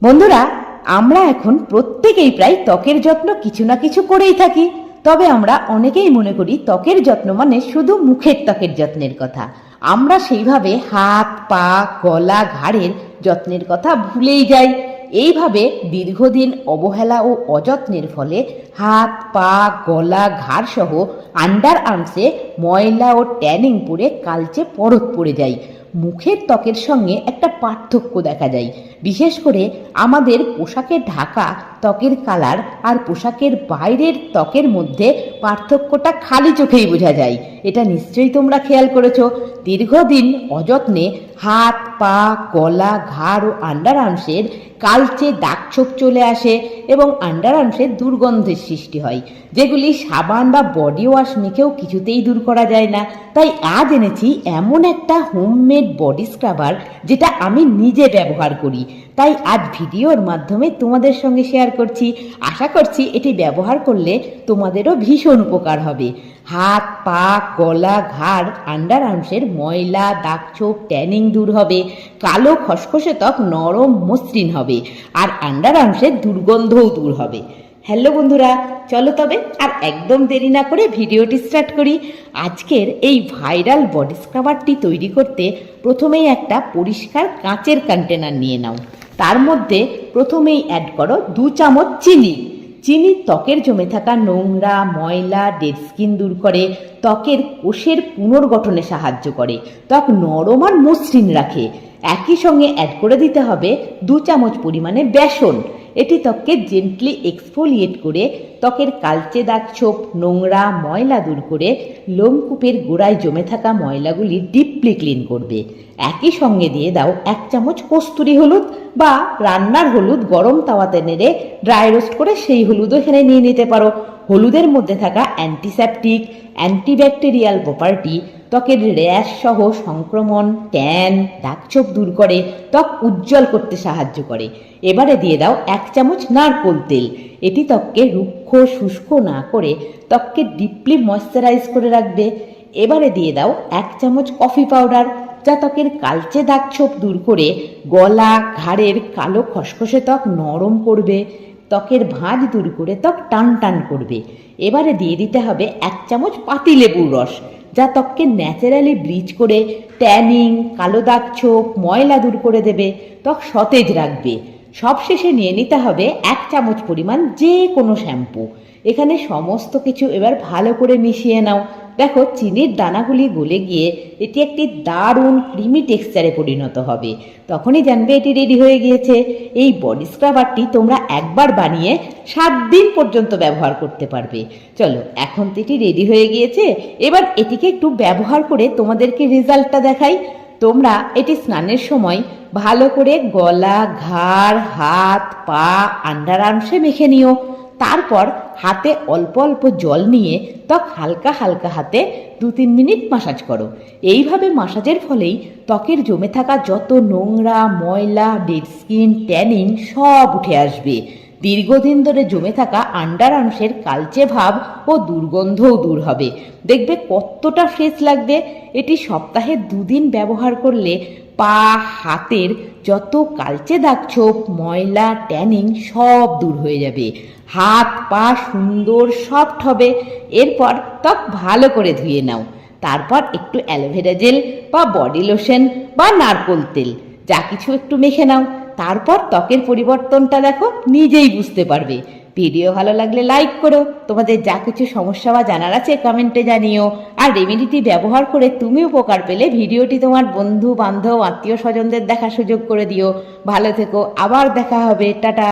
বন্ধুরা, আমরা এখন প্রত্যেকেই প্রায় ত্বকের যত্ন কিছু না কিছু করেই থাকি। তবে আমরা অনেকেই মনে করি ত্বকের যত্ন মানে শুধু মুখের ত্বকের যত্নের কথা। আমরা সেইভাবে হাত, পা, গলা, ঘাড়ের যত্নের কথা ভুলেই যাই। এইভাবে দীর্ঘদিন অবহেলা ও অযত্নের ফলে হাত, পা, গলা, ঘাড় সহ আন্ডার আর্মসে ময়লা ও ট্যানিং পড়ে কালচে পরত পড়ে যায়। মুখের ত্বকের সঙ্গে একটা পার্থক্য দেখা যায়। বিশেষ করে আমাদের পোশাকের ঢাকা ত্বকের কালার আর পোশাকের বাইরের ত্বকের মধ্যে পার্থক্যটা খালি চোখেই বোঝা যায়। এটা নিশ্চয়ই তোমরা খেয়াল করেছো। দীর্ঘদিন অযত্নে হাত, পা, গলা, ঘাড় ও আন্ডার আর্মসের কালচে দাগছোপ চলে আসে এবং আন্ডার আর্মসের দুর্গন্ধের সৃষ্টি হয়, যেগুলি সাবান বা বডি ওয়াশ মেখেও কিছুতেই দূর করা যায় না। তাই আজ এনেছি এমন একটা হোমমেড বডি স্ক্রাবার যেটা আমি নিজে ব্যবহার করি। তাই আজ ভিডিওর মাধ্যমে তোমাদের সঙ্গে শেয়ার করছি। আশা করছি এটি ব্যবহার করলে তোমাদেরও ভীষণ উপকার হবে। হাত, পা, গলা, ঘাড়, আন্ডার আর্মসের ময়লা, দাগছোপ, ট্যানিং দূর হবে, কালো খসখসে ত্বক নরম মসৃণ হবে, আর আন্ডার আর্মসের দুর্গন্ধও দূর হবে। হ্যালো বন্ধুরা, চলো তবে আর একদম দেরি না করে ভিডিওটি স্টার্ট করি। আজকের এই ভাইরাল বডি স্ক্রাবারটি তৈরি করতে প্রথমেই একটা পরিষ্কার কাঁচের কন্টেনার নিয়ে নাও। তার মধ্যে প্রথমেই অ্যাড করো 2 চামচ চিনি। চিনি ত্বকের জমে থাকা নোংরা, ময়লা, ডেড স্কিন দূর করে, ত্বকের কোষের পুনর্গঠনে সাহায্য করে, ত্বক নরম আর মসৃণ রাখে। একই সঙ্গে অ্যাড করে দিতে হবে 2 চামচ পরিমাণে বেসন। এটি ত্বককে জেন্টলি এক্সফোলিয়েট করে ত্বকের কালচে দাগছোপ, নোংরা, ময়লা দূর করে লোমকূপের গোড়ায় জমে থাকা ময়লাগুলি ডিপলি ক্লিন করবে। একই সঙ্গে দিয়ে দাও 1 চামচ কস্তুরি হলুদ বা রান্নার হলুদ। গরম তাওয়াতে নেড়ে ড্রাই রোস্ট করে সেই হলুদও এখানে নিয়ে নিতে পারো। হলুদের মধ্যে থাকা অ্যান্টিসেপটিক, অ্যান্টিব্যাকটেরিয়াল প্রপার্টি ত্বকের র্যাশ সহ সংক্রমণ, ট্যান, দাগছোপ দূর করে, ত্বক উজ্জ্বল করতে সাহায্য করে। এবারে দিয়ে দাও 1 চামচ নারকোল তেল। এটি ত্বককে রুক্ষ শুষ্ক না করে ত্বককে ডিপলি ময়শ্চারাইজ করে রাখবে। এবারে দিয়ে দাও 1 চামচ কফি পাউডার, যা ত্বকের কালচে দাগছোপ দূর করে গলা, ঘাড়ের কালো খসখসে ত্বক নরম করবে, ত্বকের ভাঁজ দূর করে ত্বক টান টান করবে। এবারে দিয়ে দিতে হবে 1 চামচ পাতিলেবুর রস, যা ত্বককে ন্যাচারালি ব্লিচ করে ট্যানিং, কালো দাগছোপ, ময়লা দূর করে দেবে, ত্বক সতেজ রাখবে। সবশেষে নিয়ে নিতে হবে 1 চামচ পরিমাণ যে কোনো শ্যাম্পু। এখানে সমস্ত কিছু এবার ভালো করে মিশিয়ে নাও। দেখো চিনির দানাগুলি গলে গিয়ে এটি একটি দারুণ ক্রিমি টেক্সচারে পরিণত হবে। তখনই জানবে এটি রেডি হয়ে গিয়েছে। এই বডি স্ক্রাবারটি তোমরা একবার বানিয়ে 7 দিন পর্যন্ত ব্যবহার করতে পারবে। চলো, এখন তো এটি রেডি হয়ে গিয়েছে, এবার এটিকে একটু ব্যবহার করে তোমাদেরকে রেজাল্টটা দেখাই। তোমরা এটি স্নানের সময় ভালো করে গলা, ঘাড়, হাত, পা, আন্ডার আর্মসে মেখে নিও। তারপর হাতে অল্প অল্প জল নিয়ে ত্বক হালকা হালকা হাতে 2-3 মিনিট মাসাজ করো। এইভাবে মাসাজের ফলেই ত্বকের জমে থাকা যত নোংরা, ময়লা, ডেড স্কিন, ট্যানিং সব উঠে আসবে। দীর্ঘদিন ধরে জমে থাকা আন্ডার আর্মসের কালচে ভাব ও দুর্গন্ধও দূর হবে। দেখবে কতটা ফ্রেশ লাগবে। এটি সপ্তাহে 2 দিন ব্যবহার করলে পা, হাতের যত কালচে দাগছোপ, ময়লা, ট্যানিং সব দূর হয়ে যাবে। হাত, পা সুন্দর সফট হবে। এরপর ত্বক ভালো করে ধুয়ে নাও। তারপর একটু অ্যালোভেরা জেল বা বডি লোশন বা নারকোল তেল যা কিছু একটু মেখে নাও। তারপর ত্বকের পরিবর্তনটা দেখো, নিজেই বুঝতে পারবে। ভিডিও ভালো লাগলে লাইক করো। তোমাদের যা কিছু সমস্যা বা জানার আছে কমেন্টে জানিও। আর রেমেডিটি ব্যবহার করে তুমি উপকার পেলে ভিডিওটি তোমার বন্ধু, বান্ধব, আত্মীয় স্বজনদের দেখার সুযোগ করে দিও। ভালো থেকো, আবার দেখা হবে। টাটা।